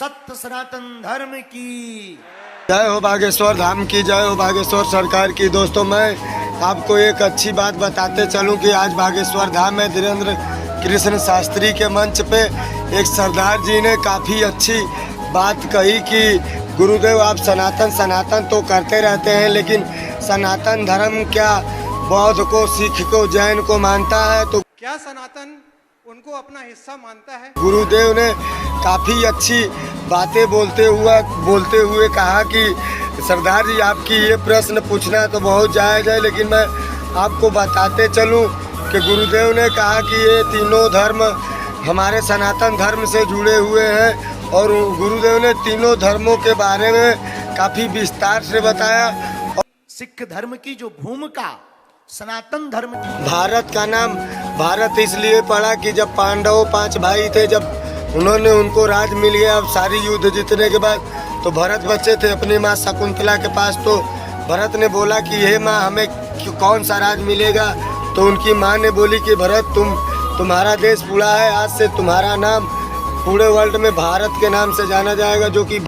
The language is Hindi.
सत्य सनातन धर्म की जय हो, बागेश्वर धाम की जय हो, बागेश्वर सरकार की। दोस्तों, मैं आपको एक अच्छी बात बताते चलूं कि आज बागेश्वर धाम में धीरेन्द्र कृष्ण शास्त्री के मंच पे एक सरदार जी ने काफ़ी अच्छी बात कही कि गुरुदेव, आप सनातन सनातन तो करते रहते हैं, लेकिन सनातन धर्म क्या बौद्ध को, सिख को, जैन को मानता है? तो क्या सनातन उनको अपना हिस्सा मानता है? गुरुदेव ने काफ़ी अच्छी बातें बोलते हुए कहा कि सरदार जी, आपकी ये प्रश्न पूछना तो बहुत जायज़ है, लेकिन मैं आपको बताते चलूं कि गुरुदेव ने कहा कि ये तीनों धर्म हमारे सनातन धर्म से जुड़े हुए हैं और गुरुदेव ने तीनों धर्मों के बारे में काफ़ी विस्तार से बताया। सिख धर्म की जो भूमिका सनातन धर्म की, भारत का नाम भारत इसलिए पड़ा कि जब पांडव 5 भाई थे, जब उनको राज मिल गया, अब सारी युद्ध जीतने के बाद, तो भरत बच्चे थे अपनी माँ शकुंतला के पास। तो भरत ने बोला कि हे माँ, हमें कौन सा राज मिलेगा? तो उनकी माँ ने बोली कि भरत, तुम्हारा देश पूरा है, आज से तुम्हारा नाम पूरे वर्ल्ड में भारत के नाम से जाना जाएगा, जो कि